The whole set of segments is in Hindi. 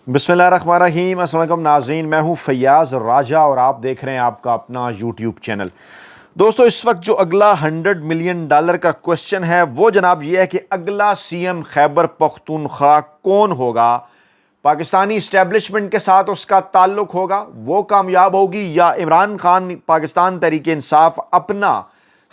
बिस्मिल्लाहिर्रहमानिर्रहीम। अस्सलाम वालेकुम नाज़रीन, मैं हूं फैयाज़ राजा और आप देख रहे हैं आपका अपना यूट्यूब चैनल। दोस्तों, इस वक्त जो अगला $100 मिलियन का क्वेश्चन है वो जनाब ये है कि अगला सीएम खैबर पख्तूनख्वा कौन होगा। पाकिस्तानी इस्टेब्लिशमेंट के साथ उसका ताल्लुक होगा, वो कामयाब होगी, या इमरान खान पाकिस्तान तहरीक इंसाफ अपना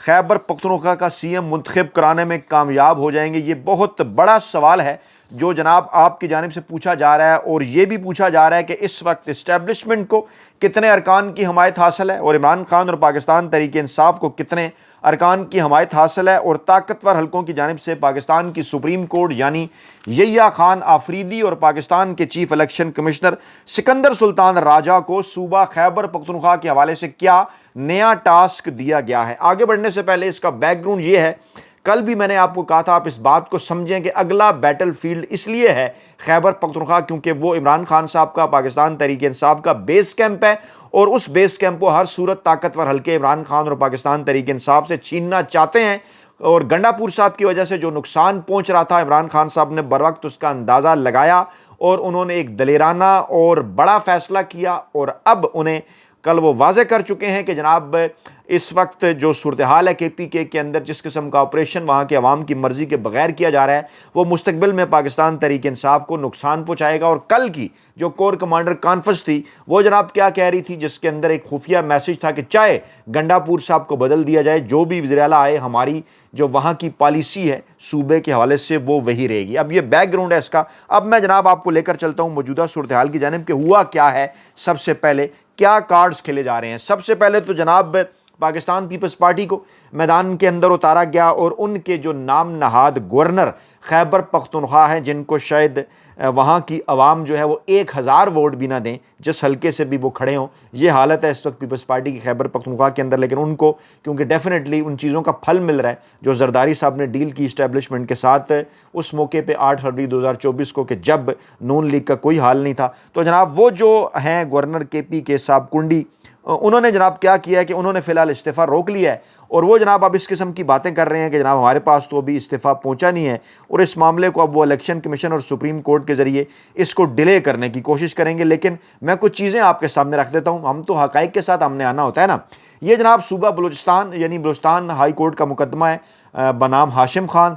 खैबर पख्तूनख्वा का सीएम मुंतखब कराने में कामयाब हो जाएंगे। ये बहुत बड़ा सवाल है जो जनाब आपकी जानिब से पूछा जा रहा है, और ये भी पूछा जा रहा है कि इस वक्त इस्टेब्लिशमेंट को कितने अरकान की हमायत हासिल है और इमरान खान और पाकिस्तान तहरीक इंसाफ को कितने अरकान की हमायत हासिल है। और ताकतवर हलकों की जानिब से पाकिस्तान की सुप्रीम कोर्ट यानी यहिया खान आफरीदी और पाकिस्तान के chief election commissioner Sikandar Sultan Raja को सूबा खैबर पख्तूनख्वा के हवाले से क्या नया टास्क दिया गया है। आगे बढ़ने से पहले इसका बैकग्राउंड ये है, कल भी मैंने आपको कहा था आप इस बात को समझें कि अगला बैटलफील्ड इसलिए है खैबर पख्तूनख्वा क्योंकि वो इमरान खान साहब का पाकिस्तान तहरीक इंसाफ का बेस कैंप है, और उस बेस कैंप को हर सूरत ताकतवर हल्के इमरान खान और पाकिस्तान तहरीक इंसाफ से छीनना चाहते हैं। और गंडापुर साहब की वजह से जो नुकसान पहुंच रहा था, इमरान खान साहब ने बर वक्त उसका अंदाज़ा लगाया और उन्होंने एक दलेराना और बड़ा फैसला किया, और अब उन्हें कल वो वाजे कर चुके हैं कि जनाब इस वक्त जो सूरत हाल है KPK के अंदर, जिस किस्म का ऑपरेशन वहाँ के अवाम की मर्ज़ी के बगैर किया जा रहा है, वो मुस्तकबिल में पाकिस्तान तहरीक इंसाफ को नुकसान पहुँचाएगा। और कल की जो कोर कमांडर कॉन्फ्रेंस थी वो जनाब क्या कह रही थी, जिसके अंदर एक खुफिया मैसेज था कि चाहे गंडापुर साहब को बदल दिया जाए, जो भी वज़ीर आला आए, हमारी जो वहाँ की पॉलिसी है सूबे के हवाले से वो वही रहेगी। अब ये बैकग्राउंड है इसका। अब मैं जनाब आपको लेकर चलता हूँ मौजूदा सूरत हाल की जानिब कि हुआ क्या है। सबसे पहले क्या कार्ड्स खेले जा रहे हैं। सबसे पहले तो जनाब पाकिस्तान पीपल्स पार्टी को मैदान के अंदर उतारा गया, और उनके जो नाम नहाद गवर्नर खैबर पख्तूनख्वा हैं, जिनको शायद वहाँ की आवाम जो है वो 1000 वोट भी ना दें, जिस हल्के से भी वो खड़े हों, ये हालत है इस वक्त पीपल्स पार्टी की खैबर पख्तूनख्वा के अंदर। लेकिन उनको क्योंकि डेफिनेटली उन चीज़ों का फल मिल रहा है जो जरदारी साहब ने डील की इस्टेब्लिशमेंट के साथ उस मौके पर 8 फरवरी 2024 को, कि जब नून लीग का कोई हाल नहीं था। तो जनाब वो जो हैं गवर्नर KPK साहब कुंडी, उन्होंने जनाब क्या किया है कि उन्होंने फ़िलहाल इस्तीफ़ा रोक लिया है, और वो जनाब अब इस किस्म की बातें कर रहे हैं कि जनाब हमारे पास तो अभी इस्तीफ़ा पहुंचा नहीं है, और इस मामले को अब वो इलेक्शन कमीशन और सुप्रीम कोर्ट के ज़रिए इसको डिले करने की कोशिश करेंगे। लेकिन मैं कुछ चीज़ें आपके सामने रख देता हूँ, हम तो हक़ाइक़ के साथ हमने आना होता है ना। ये जनाब सूबा बलूचिस्तान यानी बलूचिस्तान हाई कोर्ट का मुकदमा है बनाम हाशिम खान।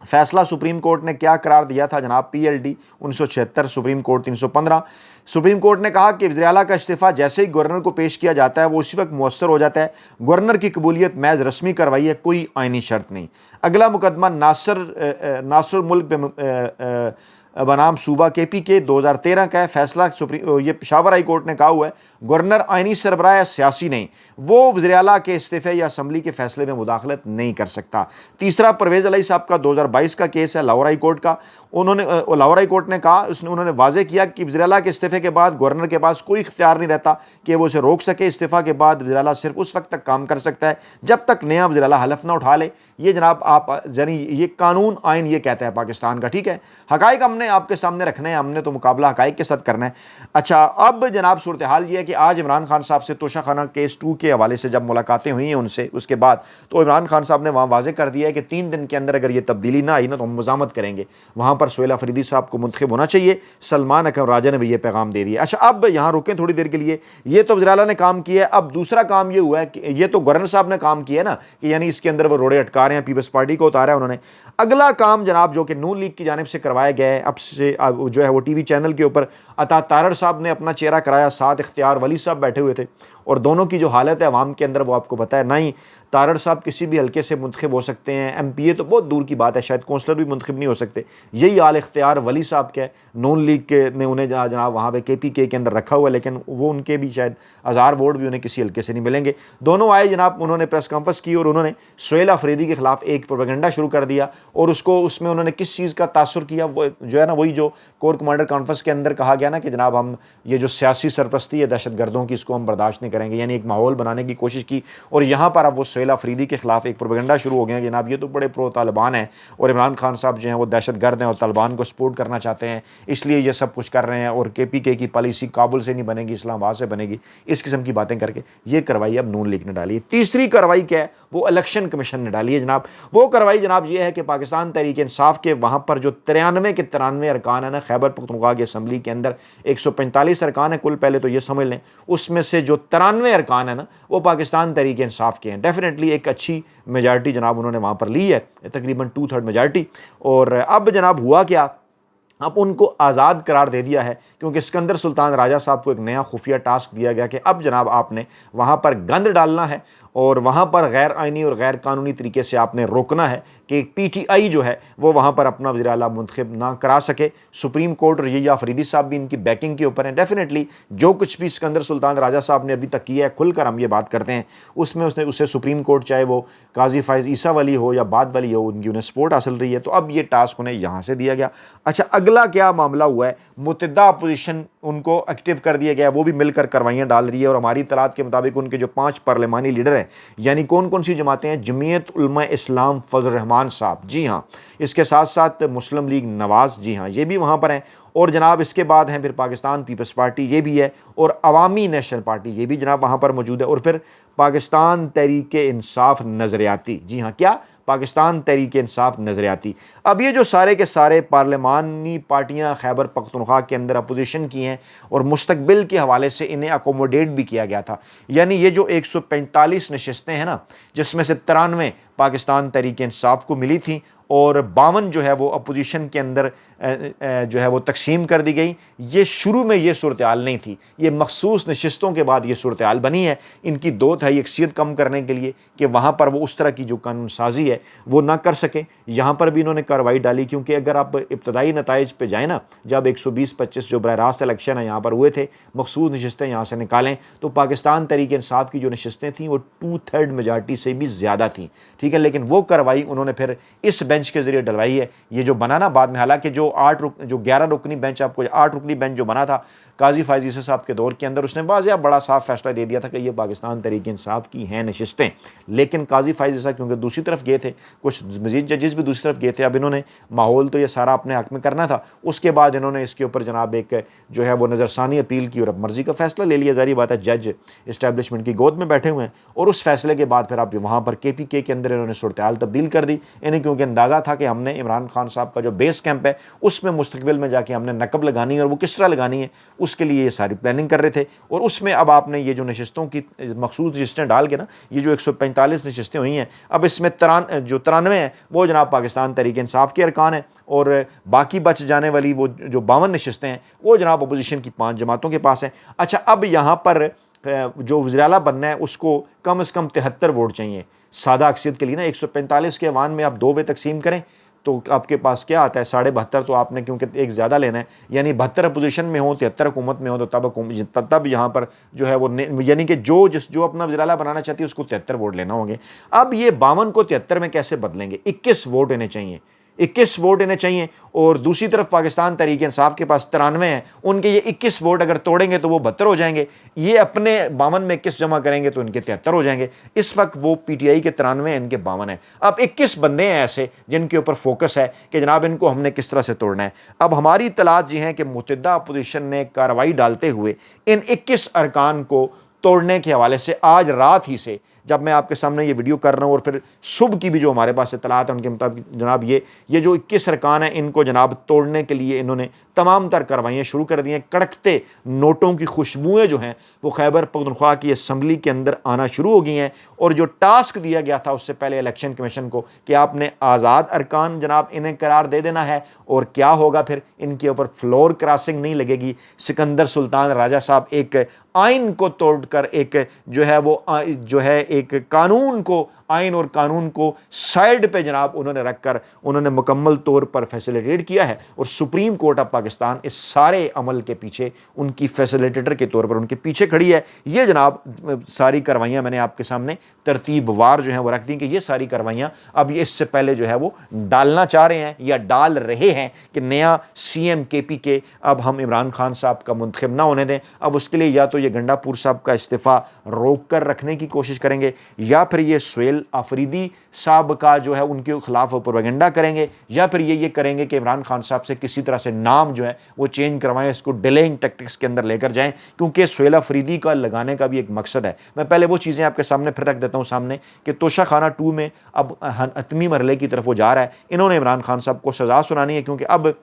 फैसला सुप्रीम कोर्ट ने क्या करार दिया था जनाब, PLD 1976 supreme court 315। Supreme court ने कहा कि वज़ीर आला का इस्तीफ़ा जैसे ही गवर्नर को पेश किया जाता है वो उसी वक्त मुअस्सर हो जाता है। गवर्नर की कबूलियत महज रस्मी कार्रवाई है, कोई आइनी शर्त नहीं। अगला मुकदमा नासिर मुल्क बनाम सूबा KPK 2013 का है। फैसला ये पेशावर हाई कोर्ट ने कहा हुआ है गवर्नर आइनी सरबराह है, सियासी नहीं, वो वज़ीर आला के इस्तीफ़े या असम्बली के फैसले में मुदाखलत नहीं कर सकता। तीसरा परवेज़ अलई साहब का 2022 का केस है लाहौर हाई कोर्ट का। लाहौर हाई कोर्ट ने कहा, उन्होंने वाजे किया कि वज़ीर आला के इस्तीफ़े के बाद गवर्नर के पास कोई इख्तियार नहीं रहता कि वो उसे रोक सके। इस्तीफ़ा के बाद वज़ीर आला सिर्फ उस वक्त तक काम कर सकता है जब तक नया वज़ीर आला हलफ ना उठा ले। ये जनाब आप यानी ये कानून आइन ये कहता है पाकिस्तान का, ठीक है। हक़ाइक़ हमने आपके सामने रखने हैं, हमने तो मुकाबला हक़ाइक़ के साथ करना है। अच्छा, अब जनाब सूरत हाल ये है कि आज इमरान खान साहब से तोशा खाना केस 2 के हवाले से जब मुलाकातें हुई हैं उनसे, उसके बाद तो इमरान खान साहब ने वहाँ वाजे कर दिया है कि 3 दिन के अंदर अगर ये तब्दीली ना आई ना तो हम मज़ामत करेंगे। वहाँ पर सोहेल अफरीदी साहब को मुंतखब होना चाहिए। सलमान अकरम राजा ने भी ये पैगाम दे दिया। अच्छा, अब यहाँ रुकें थोड़ी देर के लिए। ये तो वज़ीर आला ने काम किया है। अब दूसरा काम ये हुआ है कि ये तो गवर्नर साहब ने काम किया है ना, कि यानी इसके अंदर वो रोड़े अटका रहे हैं, पीपल्स पार्टी को उतारा है उन्होंने। अगला काम जनाब जो कि नून लीग की जानिब से करवाया गया है, अब से जो है वो TV चैनल के ऊपर अता तारड़ साहब ने अपना चेहरा कराया, साथ इख्तियार वली साहब बैठे हुए थे, और दोनों की जो हालत है अवाम के अंदर वो आपको पता है। नहीं, तारड़ साहब किसी भी हल्के से मुंतखब हो सकते हैं, MPA तो बहुत दूर की बात है, शायद कौंसलर भी मुंतखब नहीं हो सकते। यही हाल इख्तियार वली साहब का है। नून लीग के ने उन्हें जनाब वहाँ पे KPK के अंदर रखा हुआ है, लेकिन वो उनके भी शायद 1000 वोट भी उन्हें किसी हल्के से नहीं मिलेंगे। दोनों आए जनाब, उन्होंने प्रेस कॉन्फ्रेंस की और उन्होंने सोहेल अफरीदी के खिलाफ एक प्रोपेगेंडा शुरू कर दिया, और उसमें उन्होंने किस चीज़ का तासुर किया, वो जो है ना वही जो कोर कमांडर कॉन्फ्रेंस के अंदर कहा गया ना कि जनाब हम ये जो सियासी सरपरस्ती है दहशत गर्दों की, इसको हम बर्दाश्त नहीं करेंगे, यानी एक माहौल बनाने की कोशिश की। और यहाँ पर अब वो सोहेल अफरीदी के खिलाफ एक प्रोपेगेंडा शुरू हो गया कि जनाब ये तो बड़े प्रो तालिबान हैं और इमरान खान साहब जो हैं वो दहशत गर्द हैं और तालिबान को सपोर्ट करना चाहते हैं, इसलिए ये सब कुछ कर रहे हैं, और KPK की पॉलिसी काबुल से नहीं बनेगी, इस्लामाबाद से बनेगी, इस किस्म की बातें करके ये कार्रवाई अब नून लीग ने डाली है। तीसरी कार्रवाई क्या है, वो इलेक्शन कमीशन ने डाली है जनाब। वो कार्रवाई जनाब ये है कि पाकिस्तान तहरीक इंसाफ के वहाँ पर जो 93 के 93 अरकान है ना खैबर पख्तूनख्वा की असम्बली के अंदर, 145 अरकान है कुल, पहले तो ये समझ लें। उसमें से जो 93 अरकान है ना वो पाकिस्तान तहरीक इंसाफ के हैं। डेफिनेटली एक अच्छी मेजॉरिटी जनाब उन्होंने वहाँ पर ली है, तकरीबन 2/3 मेजॉरिटी। और अब जनाब हुआ क्या, अब उनको आज़ाद करार दे दिया है, क्योंकि सिकंदर सुल्तान राजा साहब को एक नया खुफिया टास्क दिया गया कि अब जनाब आपने वहाँ पर गंद डालना है और वहाँ पर गैर आइनी और गैर कानूनी तरीके से आपने रोकना है कि PTI जो है वो वहाँ पर अपना वज़ीर आला मुंतखब ना करा सके। सुप्रीम कोर्ट और ये अफरीदी साहब भी इनकी बैकिंग के ऊपर हैं। डेफिनेटली जो कुछ भी सिकंदर सुल्तान राजा साहब ने अभी तक किया है, खुलकर हम ये बात करते हैं, उसमें उससे सुप्रीम कोर्ट चाहे वो काजी फाइज ईसा वाली हो या बाद वाली हो, उनकी उन्हें सपोर्ट हासिल रही है। तो अब ये टास्क उन्हें यहाँ से दिया गया। अच्छा, अगला क्या मामला हुआ है, मुतद्दा अपोजिशन उनको एक्टिव कर दिया गया, वो भी मिलकर कार्रवाइयाँ डाल रही है। और हमारी इत्तलात के मुताबिक उनके जो 5 पार्लिमानी लीडर हैं, यानी कौन कौन सी जमातें हैं, जमीयत उलमा इस्लाम फजल रहमान साहब, जी हाँ, इसके साथ साथ मुस्लिम लीग नवाज़, जी हाँ, ये भी वहाँ पर हैं। और जनाब इसके बाद हैं फिर पाकिस्तान पीपल्स पार्टी, ये भी है, और अवामी नेशनल पार्टी, ये भी जनाब वहाँ पर मौजूद है। और फिर पाकिस्तान तहरीक इंसाफ नज़रियाती, जी हाँ, क्या, पाकिस्तान तहरीक इंसाफ नज़रियाती। अब ये जो सारे के सारे पार्लिमानी पार्टियां खैबर पख्तूनख्वा के अंदर अपोजिशन की हैं और मुस्तकबिल के हवाले से इन्हें अकोमोडेट भी किया गया था। यानी ये जो 145 नशस्तें हैं ना, जिसमें से 93 पाकिस्तान तहरीक इंसाफ को मिली थी और 52 जो है वो अपोजिशन के अंदर जो है वो तकसीम कर दी गई। ये शुरू में ये सूरत हाल नहीं थी, ये मखसूस नशस्तों के बाद ये सूरत हाल बनी है, इनकी 2/3 अक्सियत कम करने के लिए कि वहाँ पर वो उस तरह की जो कानून साजी है वो ना कर सके। यहाँ पर भी इन्होंने कार्रवाई डाली, क्योंकि अगर आप इब्तदाई नताइज पर जाएँ ना, जब 120-25 जो बरह रास्त इलेक्शन है यहाँ पर हुए थे, मखसूस नशस्तें यहाँ से निकालें तो पाकिस्तान तहरीक इंसाफ की जो नशस्तें थीं वो 2/3 मेजॉरिटी से भी ज़्यादा थी, ठीक है। लेकिन वो कार्रवाई उन्होंने फिर इस बेंच के जरिए डलवाई है। ये जो बना ना बाद में, हालांकि जो 11 रुकनी बेंच, आपको 8 रुकनी बेंच जो बना था काजी फाइज ईसा साहब के दौर के अंदर, उसने वाज़ेह बड़ा साफ फैसला दे दिया था कि ये पाकिस्तान तहरीक इंसाफ की हैं नशिस्तें। लेकिन काजी फाइज ईसा क्योंकि दूसरी तरफ गए थे, कुछ मजीद जजेस भी दूसरी तरफ गए थे, अब इन्होंने माहौल तो ये सारा अपने हक में करना था, उसके बाद इन्होंने इसके ऊपर जनाब एक जो है वो नज़रसानी अपील की और अब मर्जी का फैसला ले लिया। जारी बात है जज इस्टेब्लिशमेंट की गोद में बैठे हुए हैं, और उस फैसले के बाद फिर आप वहाँ पर KPK के अंदर इन्होंने सूरत हाल तब्दील कर दी। इन्हें क्योंकि अंदाज़ा था कि हमने इमरान खान साहब का जो बेस कैंप है उसमें मुस्तकबिल में जाके हमने नकब लगानी है, और वो किस तरह लगानी है उसके लिए ये सारी प्लानिंग कर रहे थे। और उसमें अब आपने ये जो नशस्तों की मखसूस नशस्तें डाल के ना, ये जो 145 नशस्तें हुई हैं, अब इसमें जो 93 हैं वो जनाब पाकिस्तान तहरीक इंसाफ के अरकान हैं, और बाकी बच जाने वाली वो जो 52 नशस्तें हैं वो जनाब अपोजिशन की 5 जमातों के पास हैं। अच्छा, अब यहाँ पर जो वज़ीर आला बनना है उसको कम से कम 73 वोट चाहिए सादा अक्सियत के लिए ना। 145 के अवान में आप 2 में तकसीम करें तो आपके पास क्या आता है, 72.5। तो आपने क्योंकि एक ज़्यादा लेना है, यानी 72 अपोजिशन में हो, 73 हुकूमत में हो, तो तब यहाँ पर जो है वो यानी कि जो अपना वज़ीर आला बनाना चाहती है उसको 73 वोट लेना होंगे। अब ये 52 को 73 में कैसे बदलेंगे, 21 वोट इन्हें चाहिए, 21 वोट इन्हें चाहिए। और दूसरी तरफ पाकिस्तान तहरीक इंसाफ के पास 93 हैं, उनके ये 21 वोट अगर तोड़ेंगे तो वो 72 हो जाएंगे। ये अपने 52 में 21 जमा करेंगे तो इनके 73 हो जाएंगे। इस वक्त वो PTI के 93 हैं, इनके 52 हैं। अब 21 बंदे हैं ऐसे जिनके ऊपर फोकस है कि जनाब इनको हमने किस तरह से तोड़ना है। अब हमारी इत्तलात ये हैं कि मुतद्दा अपोजिशन ने कार्रवाई डालते हुए इन 21 अरकान को तोड़ने के हवाले से आज रात ही से, जब मैं आपके सामने ये वीडियो कर रहा हूँ और फिर सुबह की भी जो हमारे पास इत्तलात है उनके मुताबिक जनाब ये जो 21 अरकान हैं इनको जनाब तोड़ने के लिए इन्होंने तमाम तर कार्रवाइयाँ शुरू कर दी हैं। कड़कते नोटों की खुशबुएँ जो हैं वो खैबर पख्तूनख्वा की असम्बली के अंदर आना शुरू हो गई हैं। और जो टास्क दिया गया था उससे पहले इलेक्शन कमीशन को कि आपने आज़ाद अरकान जनाब इन्हें करार दे देना है, और क्या होगा फिर इनके ऊपर फ्लोर क्रॉसिंग नहीं लगेगी। सिकंदर सुल्तान राजा साहब एक आइन को तोड़कर एक जो है एक कानून को, आइन और कानून को साइड पे जनाब उन्होंने रखकर उन्होंने मुकम्मल तौर पर फैसिलिटेट किया है। और सुप्रीम कोर्ट ऑफ पाकिस्तान इस सारे अमल के पीछे उनकी फैसिलिटेटर के तौर पर उनके पीछे खड़ी है। ये जनाब सारी कार्रवाइयाँ मैंने आपके सामने तरतीबवार जो है वो रख दी कि ये सारी कार्रवाइयाँ अब ये इससे पहले जो है वो डालना चाह रहे हैं या डाल रहे हैं कि नया CM KPK अब हम इमरान खान साहब का मुंतखब ना होने दें। अब उसके लिए या तो ये गंडापुर साहब का इस्तीफ़ा रोक कर रखने की कोशिश करेंगे, या फिर ये सुहेल अफरीदी साहब का जो है उनके खिलाफ प्रोपेगेंडा करेंगे, या फिर ये करेंगे कि इमरान खान साहब से किसी तरह से नाम जो है वो चेंज करवाएं, इसको डिलेइंग टैक्टिक्स के अंदर लेकर जाएं। क्योंकि सुहेल अफरीदी का लगाने का भी एक मकसद है। मैं पहले वो चीज़ें आपके सामने फिर रख देता हूँ सामने कि तोशा खाना 2 में अब हतमी मरहले की तरफ वो जा रहा है। इन्होंने इमरान खान साहब को सज़ा सुनानी है, क्योंकि अब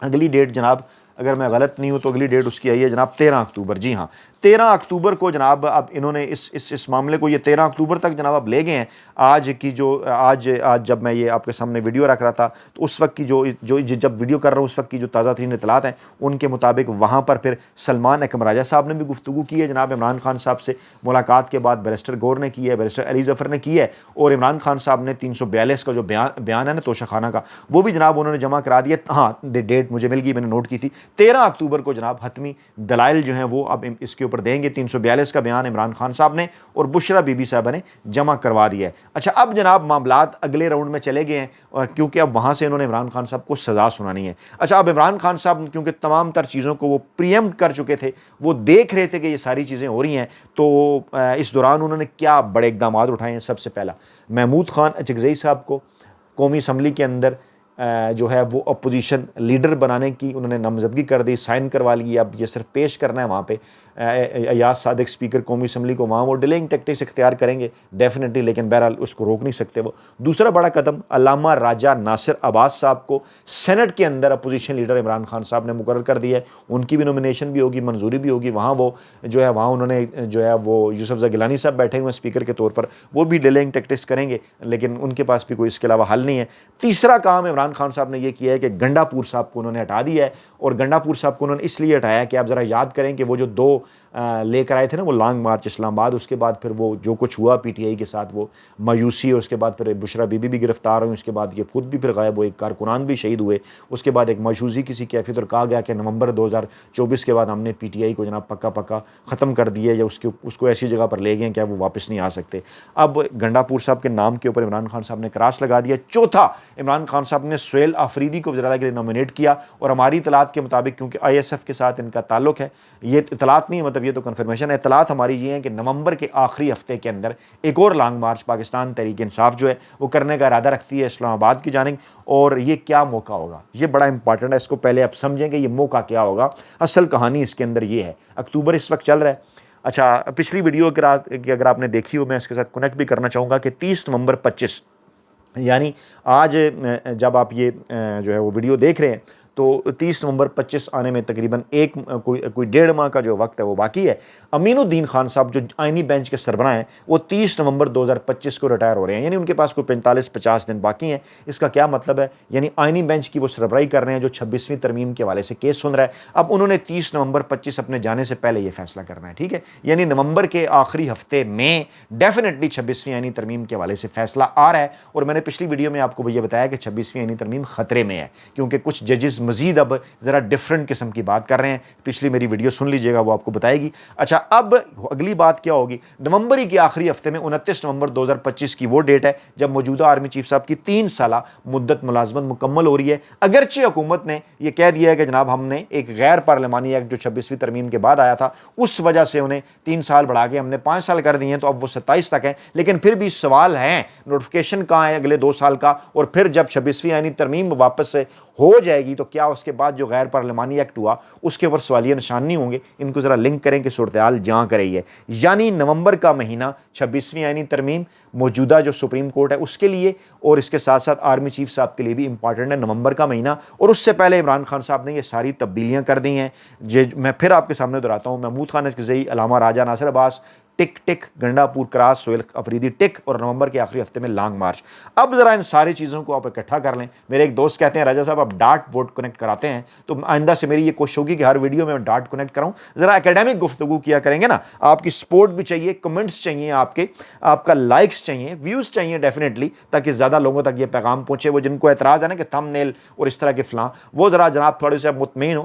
अगली डेट जनाब, अगर मैं गलत नहीं हूँ तो अगली डेट उसकी आई है जनाब 13 अक्टूबर। जी हाँ, 13 अक्टूबर को जनाब अब इन्होंने इस मामले को ये 13 अक्टूबर तक जनाब अब ले गए हैं। आज की जो आज जब मैं ये आपके सामने वीडियो रख रहा था तो उस वक्त की जब वीडियो कर रहा हूँ उस वक्त की जो ताज़ा तरीन इतलात हैं उनके मुताबिक वहाँ पर फिर सलमान अकरम राजा साहब ने भी गुफ्तगू की है जनाब इमरान खान साहब से। मुलाकात के बाद बैरिस्टर गौर ने की है, बैरिस्टर अली ज़फ़र ने की है, और इमरान खान साहब ने 342 का जो बयान है ना तोशाखाना का, वो भी जनाब उन्होंने जमा करा दिया। हाँ, डेट मुझे मिल गई, मैंने नोट की थी, 13 अक्टूबर को जनाब हतमी दलाइल जो हैं वो अब इसके ऊपर देंगे। 342 का बयान इमरान खान साहब ने और बुशरा बीबी साहबा ने जमा करवा दिया है। अच्छा, अब जनाब मामलात अगले राउंड में चले गए हैं और क्योंकि अब वहाँ से इन्होंने इमरान खान साहब को सज़ा सुनानी है। अच्छा, अब इमरान खान साहब क्योंकि तमाम तर चीज़ों को वो प्रीएम्प्ट कर चुके थे, वो देख रहे थे कि ये सारी चीज़ें हो रही हैं, तो इस दौरान उन्होंने क्या बड़े इकदाम उठाए हैं। सबसे पहला, महमूद खान अचकज़ई साहब को कौमी असम्बली के अंदर जो है वो अपोजिशन लीडर बनाने की उन्होंने नामजदगी कर दी, साइन करवा ली। अब ये सिर्फ पेश करना है वहाँ पे अयाज सादिक स्पीकर कौमी असम्बली को, वहाँ वो डिलेइंग टैक्टिक्स इख्तियार करेंगे डेफिनेटली, लेकिन बहरहाल उसको रोक नहीं सकते वो। दूसरा बड़ा कदम, अल्लामा राजा नासिर अब्बास साहब को सेनेट के अंदर अपोजिशन लीडर इमरान खान साहब ने मुकर्रर कर दिया है। उनकी भी नॉमिनेशन भी होगी, मंजूरी भी होगी। वहाँ वो जो है वहाँ उन्होंने जो है वो यूसुफ गिलानी साहब बैठे हुए हैं स्पीकर के तौर पर, वो भी डिलेइंग टैक्टिक्स करेंगे, लेकिन उनके पास भी कोई इसके अलावा हल नहीं है। तीसरा काम इमरान खान साहब ने यह किया है कि गंडापुर साहब को उन्होंने हटा दिया है, और गंडापुर साहब को उन्होंने इसलिए हटाया कि आप ज़रा याद करें कि वो जो दो लेकर आए थे ना वो लॉन्ग मार्च इस्लामाबाद, उसके बाद फिर वो जो कुछ हुआ पीटीआई के साथ, वो मायूसी, और उसके बाद फिर बुशरा बीबी भी गिरफ्तार हुई, उसके बाद ये खुद भी फिर गायब हुए, एक कारकुनान भी शहीद हुए, उसके बाद एक मायूसी किसी कैफियत, और कहा गया कि नवंबर 2024 के बाद हमने पीटीआई को जनाब पक्का ख़त्म कर दिया या उसको ऐसी जगह पर ले गए क्या वो वापस नहीं आ सकते। अब गंडापुर साहब के नाम के ऊपर इमरान खान साहब ने क्रॉस लगा दिया। चौथा, इमरान खान साहब ने सुहेल आफरीदी को वज़ीर के लिए नॉमिनेट किया, और हमारी इतलात के मुताबिक क्योंकि ISF के साथ इनका ताल्लुक है, ये इतलात नहीं मतलब ये तो कन्फर्मेशन है, इतलात हमारी ये है कि नवंबर के आखिरी हफ्ते के अंदर एक और लॉन्ग मार्च पाकिस्तान तहरीक इंसाफ जो है वो करने का इरादा रखती है इस्लामाबाद की जानिब। और ये क्या मौका होगा, ये बड़ा इंपॉर्टेंट है, इसको पहले आप समझेंगे ये मौका क्या होगा। असल कहानी इसके अंदर ये है, अक्टूबर इस वक्त चल रहा है। अच्छा, पिछली वीडियो की अगर आपने देखी हो, मैं इसके साथ कनेक्ट भी करना चाहूँगा कि 30 नवंबर 25 यानी आज जब आप ये जो है वो वीडियो देख रहे हैं तो 30 नवंबर 25 आने में तकरीबन कोई 1.5 माह का जो वक्त है वो बाकी है। अमीनुद्दीन खान साहब जो आइनी बेंच के सरबराह हैं वो 30 नवंबर 2025 को रिटायर हो रहे हैं, यानी उनके पास कोई 45-50 दिन बाकी हैं। इसका क्या मतलब है, यानी आइनी बेंच की वो सरबराही कर रहे हैं जो 26वीं तरमीम के हवाले से केस सुन रहा है। अब उन्होंने 30 नवंबर 25 अपने जाने से पहले ये फैसला करना है, ठीक है, यानी नवंबर के आखिरी हफ्ते में डेफिनेटली 26वीं आइनी तरमीम के हवाले से फैसला आ रहा है। और मैंने पिछली वीडियो में आपको भैया बताया कि 26वीं आइनी तरमीम खतरे में है, क्योंकि कुछ जजेस मजीद अब ज़रा डिफरेंट किस्म की बात कर रहे हैं। पिछली मेरी वीडियो सुन लीजिएगा, वो आपको बताएगी। अच्छा, अब अगली बात क्या होगी, नवंबर ही के आखिरी हफ्ते में 29 नवंबर 2025 की वो डेट है जब मौजूदा आर्मी चीफ साहब की 3 साला मुद्दत मुलाजमत मुकम्मल हो रही है। अगरचे हुकूमत ने यह कह दिया है कि जनाब हमने एक गैर पार्लिमानी एक्ट जो 26वीं तरमीम के बाद आया था उस वजह से उन्हें 3 साल बढ़ा के हमने 5 साल कर दिए हैं, तो अब वो 27 तक है। लेकिन फिर भी सवाल है नोटिफिकेशन कहाँ है अगले 2 साल का, और फिर जब 26वीं आइनी तरमीम वापस से हो जाएगी तो क्या उसके बाद जो गैर पार्लिमानी एक्ट हुआ उसके ऊपर सवालिया निशान नहीं होंगे। इनको ज़रा लिंक करें कि सूरत हाल जहाँ कर रही है। यानी नवंबर का महीना 26वीं आइनी तरमीम मौजूदा जो सुप्रीम कोर्ट है उसके लिए, और इसके साथ साथ आर्मी चीफ साहब के लिए भी इंपॉर्टेंट है नवंबर का महीना। और उससे पहले इमरान खान साहब ने ये सारी तब्दीलियाँ कर दी हैं। मैं फिर आपके सामने दोहराता हूँ, महमूद खान अचकज़ई, अल्लामा राजा नासिर अब्बास टिक गंडापुर क्रॉस, सुहेल अफरीदी टिक, और नवंबर के आखिरी हफ्ते में लॉन्ग मार्च। अब जरा इन सारी चीज़ों को आप इकट्ठा कर लें। मेरे एक दोस्त कहते हैं राजा साहब आप डार्ट बोर्ड कनेक्ट कराते हैं, तो आइंदा से मेरी ये कोशिश होगी कि हर वीडियो में डार्ट कनेक्ट कराऊं। जरा एकेडमिक गुफ्तगू किया करेंगे ना, आपकी सपोर्ट भी चाहिए, कमेंट्स चाहिए, आपका लाइक्स चाहिए, व्यूज़ चाहिए डेफिनेटली, ताकि ज़्यादा लोगों तक ये पैगाम पहुँचे। वो जिनको एतराज़ है ना कि थंबनेल और इस तरह के फ़लां, वो ज़रा जनाब थोड़े से मुतमईन हो,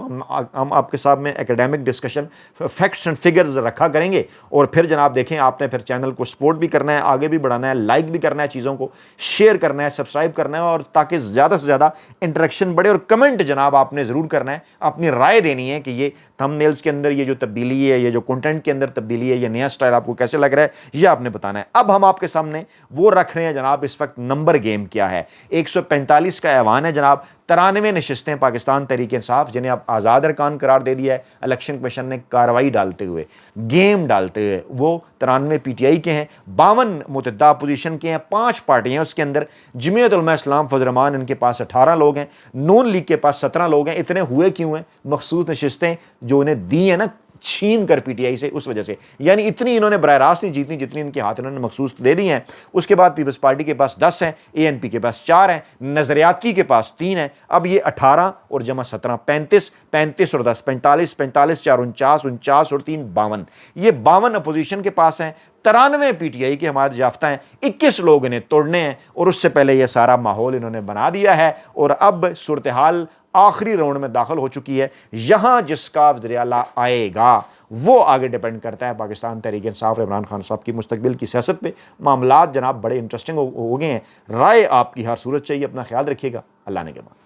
हम आपके सामने academic discussion, facts and figures रखा करेंगे। और फिर जनाब देखें, आपने फिर चैनल को सपोर्ट भी करना है, आगे भी बढ़ाना है, लाइक भी करना है, चीज़ों को शेयर करना है, सब्सक्राइब करना है, और ताकि ज़्यादा से ज़्यादा इंटरेक्शन बढ़े। और कमेंट जनाब आपने ज़रूर करना है, अपनी राय देनी है कि ये थंबनेल्स के अंदर ये जो तब्दीली है, ये जो कंटेंट के अंदर तब्दीली है, ये नया स्टाइल आपको कैसे लग रहा है, ये आपने बताना है। अब हम आपके सामने वो रख रहे हैं जनाब, इस वक्त नंबर गेम क्या है। 145 का ऐवान है जनाब, 93 नशस्तें पाकिस्तान तहरीक इंसाफ, जिन्हें अब आज़ाद अरकान करार दे दिया है इलेक्शन कमीशन ने कार्रवाई डालते हुए, गेम डालते हुए, वो 93 PTI के हैं, 52 मुतहदा अपोजिशन के हैं, 5 पार्टियाँ उसके अंदर। जमीयत उलमा इस्लाम फजल रहमान, इनके पास 18 लोग हैं, नून लीग के पास 17 लोग हैं। इतने हुए क्यों हैं? मखसूस नशस्तें जो उन्हें दी है ना छीन कर PTI से, उस वजह से, यानी इतनी इन्होंने बरह रास्त नहीं जीतनी जितनी इनके हाथ इन्होंने मखसूस दे दी हैं। उसके बाद पीपल्स पार्टी के पास 10 हैं, ANP के पास 4 हैं, नजरियाती के पास 3 हैं। अब ये 18 और जमा 17 35, 35 और 10 45, 45 4 49, 49 और 3 52, ये 52 अपोजिशन के पास हैं। 93 PTI के हमारे याफ्ता हैं, 21 लोग इन्हें तोड़ने हैं और उससे पहले यह सारा माहौल इन्होंने बना दिया है। और अब सूरत हाल आखिरी राउंड में दाखिल हो चुकी है। यहां जिसका वज़ीर-ए-आला आएगा वो आगे डिपेंड करता है पाकिस्तान तहरीक इंसाफ इमरान खान साहब की मुस्तकबिल की सियासत पे। मामलात जनाब बड़े इंटरेस्टिंग हो गए हैं। राय आपकी हर सूरत चाहिए। अपना ख्याल रखिएगा। अल्लाह ने के बाद।